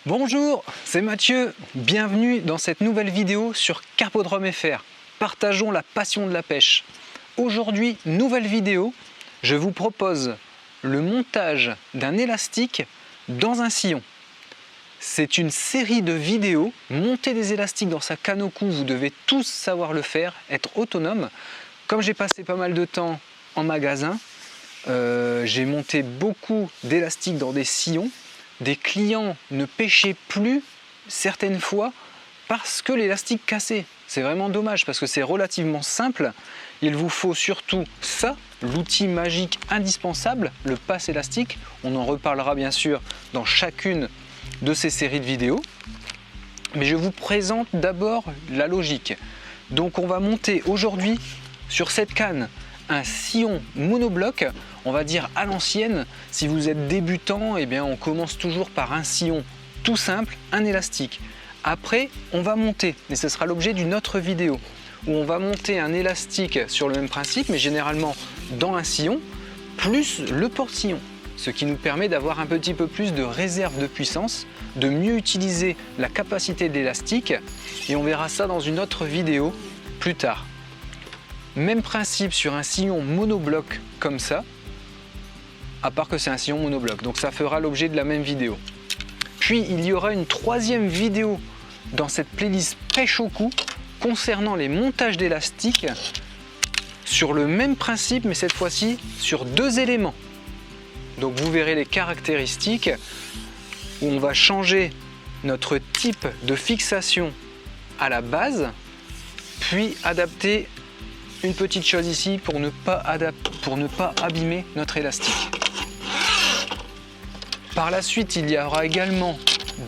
Bonjour, c'est Mathieu, bienvenue dans cette nouvelle vidéo sur Carpodrome FR. Partageons la passion de la pêche. Aujourd'hui, nouvelle vidéo, je vous propose le montage d'un élastique dans un sillon. C'est une série de vidéos, monter des élastiques dans sa canne au cou, vous devez tous savoir le faire, être autonome. Comme j'ai passé pas mal de temps en magasin, j'ai monté beaucoup d'élastiques dans des sillons. Des clients ne pêchaient plus certaines fois parce que l'élastique cassait. C'est vraiment dommage parce que c'est relativement simple. Il vous faut surtout ça, l'outil magique indispensable, le passe élastique. On en reparlera bien sûr dans chacune de ces séries de vidéos. Mais je vous présente d'abord la logique. Donc on va monter aujourd'hui sur cette canne un sillon monobloc, on va dire à l'ancienne. Si vous êtes débutant, eh bien on commence toujours par un sillon tout simple, un élastique. Après, on va monter, et ce sera l'objet d'une autre vidéo, où on va monter un élastique sur le même principe, mais généralement dans un sillon, plus le porte-sillon. Ce qui nous permet d'avoir un petit peu plus de réserve de puissance, de mieux utiliser la capacité de l'élastique, et on verra ça dans une autre vidéo plus tard. Même principe sur un sillon monobloc comme ça, à part que c'est un sillon monobloc, donc ça fera l'objet de la même vidéo. Puis il y aura une troisième vidéo dans cette playlist pêche au cou concernant les montages d'élastiques sur le même principe, mais cette fois-ci sur deux éléments. Donc vous verrez les caractéristiques où on va changer notre type de fixation à la base, puis adapter une petite chose ici pour ne pas abîmer notre élastique. Par la suite, il y aura également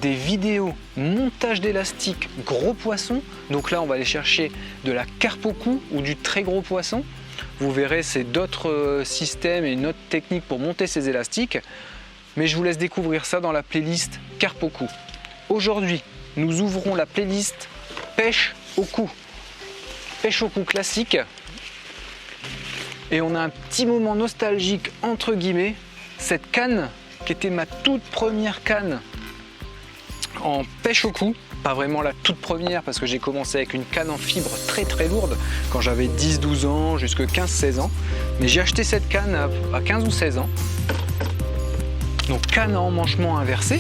des vidéos montage d'élastique gros poisson. Donc là, on va aller chercher de la carpe au cou ou du très gros poisson. Vous verrez, c'est d'autres systèmes et une autre technique pour monter ces élastiques. Mais je vous laisse découvrir ça dans la playlist carpe au cou. Aujourd'hui, nous ouvrons la playlist pêche au cou. Pêche au cou classique. Et on a un petit moment nostalgique entre guillemets. Cette canne qui était ma toute première canne en pêche au cou. Pas vraiment la toute première parce que j'ai commencé avec une canne en fibre très lourde quand j'avais 10-12 ans jusqu'à 15-16 ans. Mais j'ai acheté cette canne à 15 ou 16 ans. Donc canne à emmanchement inversé,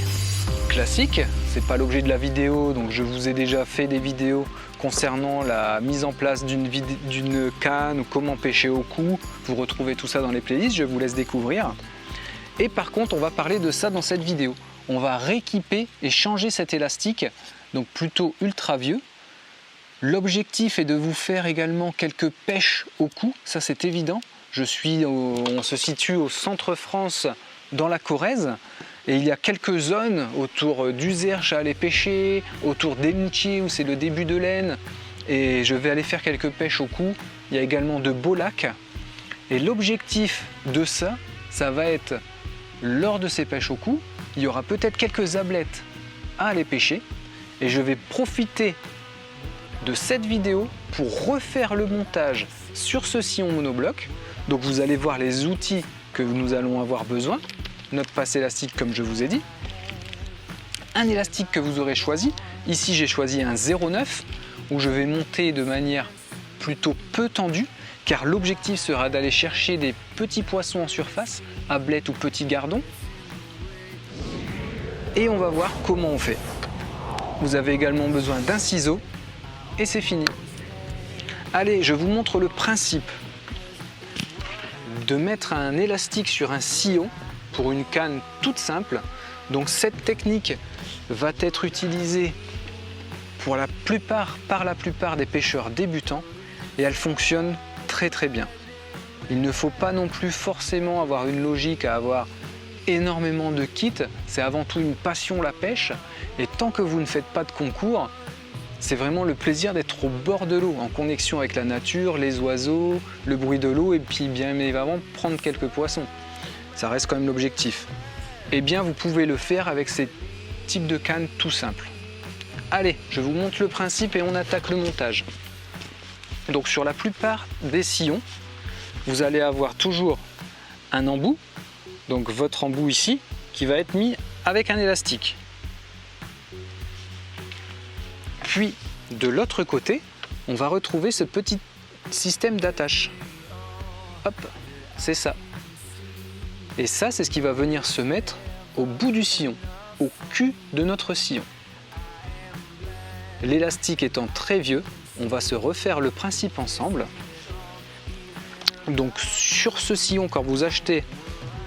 classique. C'est pas l'objet de la vidéo, donc je vous ai déjà fait des vidéos concernant la mise en place d'une canne ou comment pêcher au cou. Vous retrouvez tout ça dans les playlists, je vous laisse découvrir. Et par contre, on va parler de ça dans cette vidéo. On va rééquiper et changer cet élastique, donc plutôt ultra vieux. L'objectif est de vous faire également quelques pêches au cou, ça c'est évident. On se situe au centre France, dans la Corrèze. Et il y a quelques zones autour d'Uzerche à aller pêcher, autour d'Elmoutier où c'est le début de l'Aisne. Et je vais aller faire quelques pêches au cou. Il y a également de beaux lacs. Et l'objectif de ça, ça va être, lors de ces pêches au cou, il y aura peut-être quelques ablettes à aller pêcher. Et je vais profiter de cette vidéo pour refaire le montage sur ce sillon monobloc. Donc vous allez voir les outils que nous allons avoir besoin. Notre passe élastique comme je vous ai dit, un élastique que vous aurez choisi. Ici j'ai choisi un 0,9 où je vais monter de manière plutôt peu tendue car l'objectif sera d'aller chercher des petits poissons en surface, ablettes ou petits gardons. Et on va voir comment on fait. Vous avez également besoin d'un ciseau et c'est fini. Allez, je vous montre le principe de mettre un élastique sur un sillon pour une canne toute simple. Donc cette technique va être utilisée par la plupart des pêcheurs débutants et elle fonctionne très bien. Il ne faut pas non plus forcément avoir une logique à avoir énormément de kits, c'est avant tout une passion la pêche et tant que vous ne faites pas de concours, c'est vraiment le plaisir d'être au bord de l'eau, en connexion avec la nature, les oiseaux, le bruit de l'eau et puis bien évidemment prendre quelques poissons. Ça reste quand même l'objectif. Eh bien, vous pouvez le faire avec ces types de cannes tout simples. Allez, je vous montre le principe et on attaque le montage. Donc sur la plupart des sillons, vous allez avoir toujours un embout, donc votre embout ici, qui va être mis avec un élastique. Puis de l'autre côté, on va retrouver ce petit système d'attache. Hop, c'est ça. Et ça, c'est ce qui va venir se mettre au bout du sillon, au cul de notre sillon. L'élastique étant très vieux, on va se refaire le principe ensemble. Donc sur ce sillon, quand vous achetez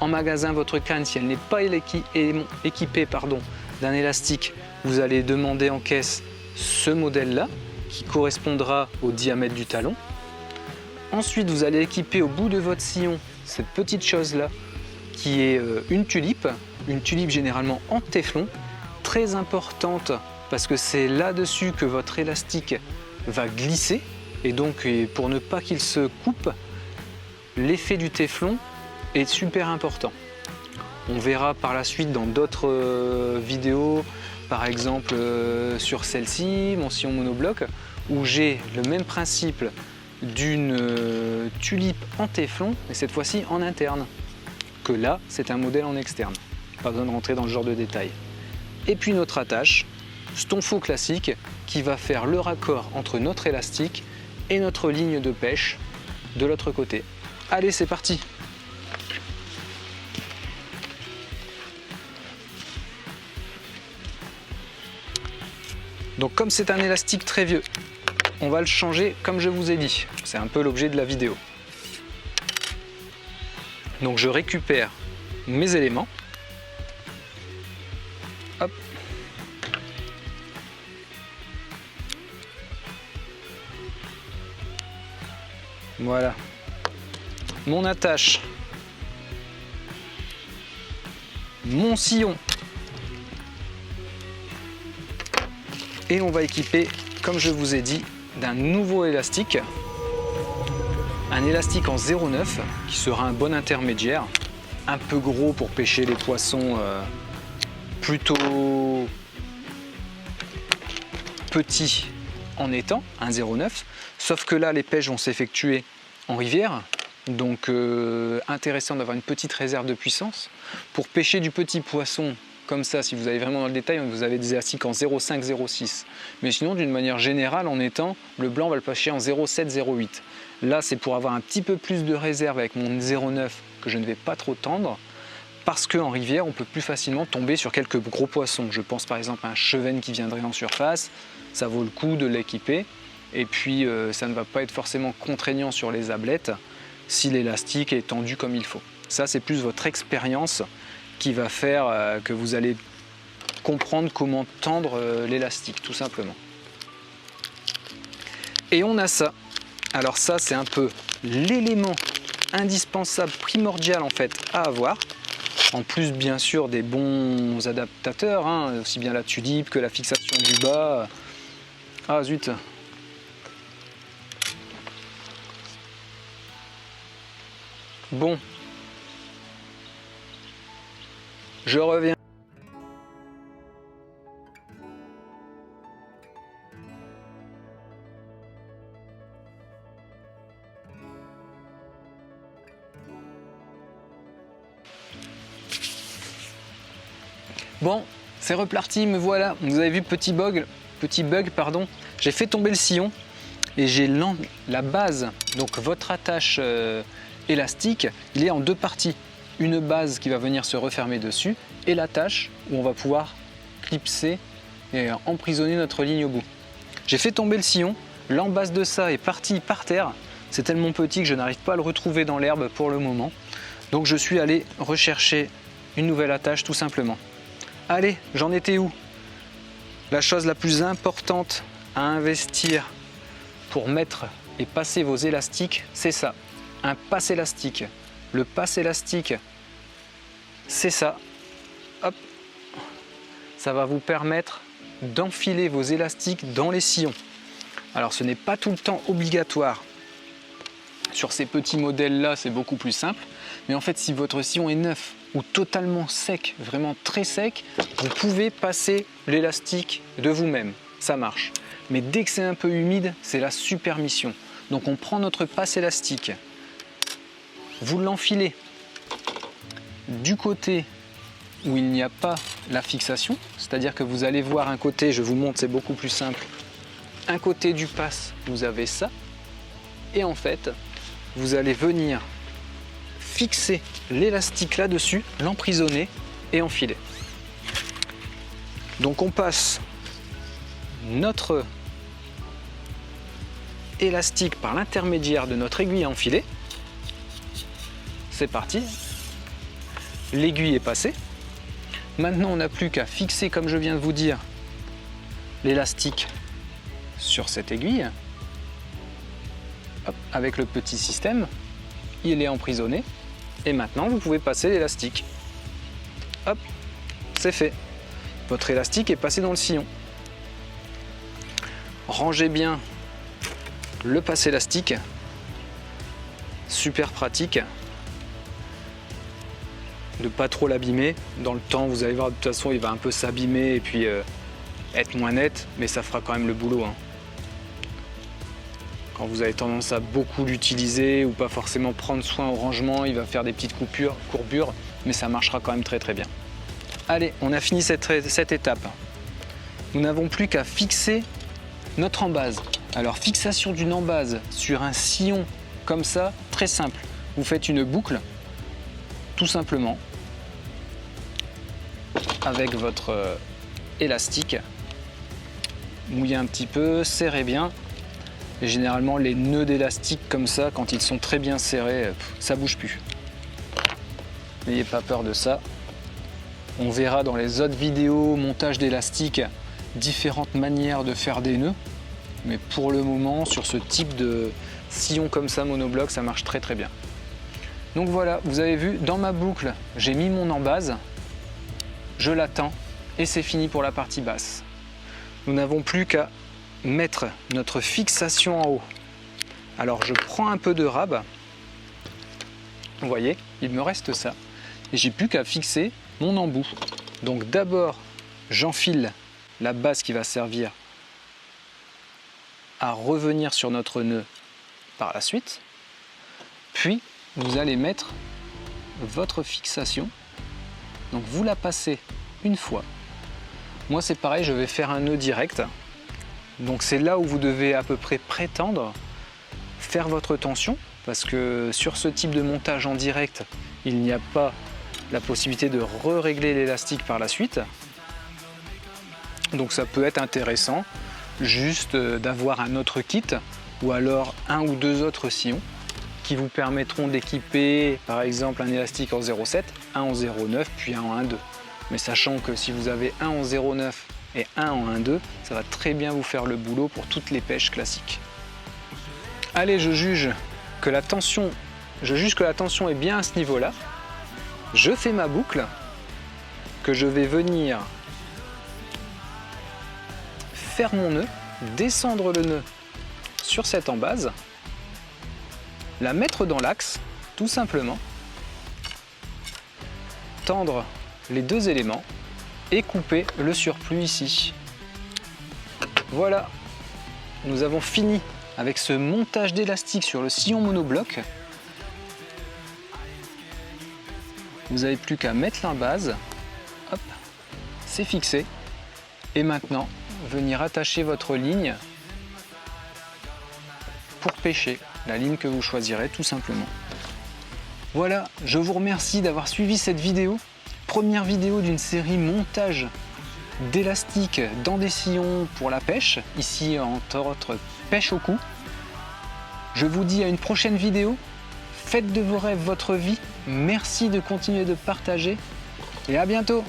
en magasin votre canne, si elle n'est pas équipée d'un élastique, vous allez demander en caisse ce modèle-là, qui correspondra au diamètre du talon. Ensuite, vous allez équiper au bout de votre sillon cette petite chose-là, qui est une tulipe généralement en téflon, très importante parce que c'est là-dessus que votre élastique va glisser, et donc pour ne pas qu'il se coupe, l'effet du téflon est super important. On verra par la suite dans d'autres vidéos, par exemple sur celle-ci, mon sillon monobloc, où j'ai le même principe d'une tulipe en téflon, mais cette fois-ci en interne, que là c'est un modèle en externe. Pas besoin de rentrer dans ce genre de détails. Et puis notre attache, stonfo classique, qui va faire le raccord entre notre élastique et notre ligne de pêche de l'autre côté. Allez, c'est parti! Donc comme c'est un élastique très vieux, on va le changer comme je vous ai dit. C'est un peu l'objet de la vidéo. Donc je récupère mes éléments. Hop. Voilà. Mon attache. Mon sillon. Et on va équiper, comme je vous ai dit, d'un nouveau élastique. Un élastique en 0,9 qui sera un bon intermédiaire. Un peu gros pour pêcher les poissons plutôt petits en étang, un 0,9. Sauf que là, les pêches vont s'effectuer en rivière. Donc intéressant d'avoir une petite réserve de puissance. Pour pêcher du petit poisson, comme ça, si vous allez vraiment dans le détail, vous avez des élastiques en 0,5, 0,6. Mais sinon, d'une manière générale, en étang, le blanc on va le pêcher en 0,7, 0,8. Là, c'est pour avoir un petit peu plus de réserve avec mon 0,9 que je ne vais pas trop tendre, parce qu'en rivière, on peut plus facilement tomber sur quelques gros poissons. Je pense par exemple à un chevenne qui viendrait en surface, ça vaut le coup de l'équiper. Et puis, ça ne va pas être forcément contraignant sur les ablettes si l'élastique est tendu comme il faut. Ça, c'est plus votre expérience qui va faire que vous allez comprendre comment tendre l'élastique, tout simplement. Et on a ça. Alors ça, c'est un peu l'élément indispensable, primordial en fait à avoir. En plus, bien sûr, des bons adaptateurs, hein, aussi bien la tulipe que la fixation du bas. Ah zut! Bon. Je reviens. Bon, c'est reparti, me voilà. Vous avez vu, petit bug, pardon. J'ai fait tomber le sillon et j'ai la base, donc votre attache élastique, il est en deux parties. Une base qui va venir se refermer dessus et l'attache où on va pouvoir clipser et emprisonner notre ligne au bout. J'ai fait tomber le sillon, l'embase de ça est parti par terre. C'est tellement petit que je n'arrive pas à le retrouver dans l'herbe pour le moment. Donc je suis allé rechercher une nouvelle attache tout simplement. Allez, j'en étais où? La chose la plus importante à investir pour mettre et passer vos élastiques, c'est ça, un passe élastique. Le passe élastique, c'est ça. Hop, ça va vous permettre d'enfiler vos élastiques dans les sillons. Alors ce n'est pas tout le temps obligatoire. Sur ces petits modèles-là, c'est beaucoup plus simple. Mais en fait, si votre sillon est neuf ou totalement sec, vraiment très sec, vous pouvez passer l'élastique de vous-même. Ça marche. Mais dès que c'est un peu humide, c'est la super mission. Donc on prend notre passe élastique, vous l'enfilez du côté où il n'y a pas la fixation, c'est-à-dire que vous allez voir un côté, je vous montre, c'est beaucoup plus simple, un côté du pass, vous avez ça. Et en fait, vous allez venir fixer l'élastique là-dessus, l'emprisonner et enfiler. Donc on passe notre élastique par l'intermédiaire de notre aiguille à enfiler. C'est parti. L'aiguille est passée. Maintenant, on n'a plus qu'à fixer, comme je viens de vous dire, l'élastique sur cette aiguille. Hop, avec le petit système, il est emprisonné. Et maintenant, vous pouvez passer l'élastique. Hop, c'est fait. Votre élastique est passé dans le sillon. Rangez bien le passe-élastique. Super pratique. De pas trop l'abîmer. Dans le temps, vous allez voir, de toute façon, il va un peu s'abîmer et puis être moins net, mais ça fera quand même le boulot. Hein. Quand vous avez tendance à beaucoup l'utiliser ou pas forcément prendre soin au rangement, il va faire des petites courbures, mais ça marchera quand même très très bien. Allez, on a fini cette étape. Nous n'avons plus qu'à fixer notre embase. Alors, fixation d'une embase sur un sillon comme ça, très simple. Vous faites une boucle, tout simplement, avec votre élastique. Mouillez un petit peu, serrez bien. Et généralement, les nœuds d'élastique comme ça, quand ils sont très bien serrés, ça bouge plus. N'ayez pas peur de ça. On verra dans les autres vidéos montage d'élastique différentes manières de faire des nœuds. Mais pour le moment, sur ce type de sillon comme ça, monobloc, ça marche très très bien. Donc voilà, vous avez vu, dans ma boucle, j'ai mis mon embase. Je l'attends et c'est fini pour la partie basse. Nous n'avons plus qu'à mettre notre fixation en haut. Alors je prends un peu de rab. Vous voyez, il me reste ça. Et j'ai plus qu'à fixer mon embout. Donc d'abord, j'enfile la base qui va servir à revenir sur notre nœud par la suite. Puis, vous allez mettre votre fixation. Donc vous la passez une fois. Moi c'est pareil, je vais faire un nœud direct. Donc c'est là où vous devez à peu près prétendre faire votre tension, parce que sur ce type de montage en direct, il n'y a pas la possibilité de régler l'élastique par la suite. Donc ça peut être intéressant juste d'avoir un autre kit ou alors un ou deux autres sillons qui vous permettront d'équiper par exemple un élastique en 0,7, un en 0,9 puis un en 1,2. Mais sachant que si vous avez un en 0,9 et un en 1,2, ça va très bien vous faire le boulot pour toutes les pêches classiques. Allez, je juge que la tension est bien à ce niveau-là. Je fais ma boucle que je vais venir faire mon nœud, descendre le nœud sur cette embase, la mettre dans l'axe, tout simplement, tendre les deux éléments et couper le surplus ici. Voilà, nous avons fini avec ce montage d'élastique sur le sillon monobloc. Vous n'avez plus qu'à mettre la base, hop, c'est fixé. Et maintenant, venir attacher votre ligne pour pêcher, la ligne que vous choisirez tout simplement. Voilà, je vous remercie d'avoir suivi cette vidéo. Première vidéo d'une série montage d'élastique dans des sillons pour la pêche, ici entre autres pêche au cou. Je vous dis à une prochaine vidéo. Faites de vos rêves votre vie. Merci de continuer de partager et à bientôt.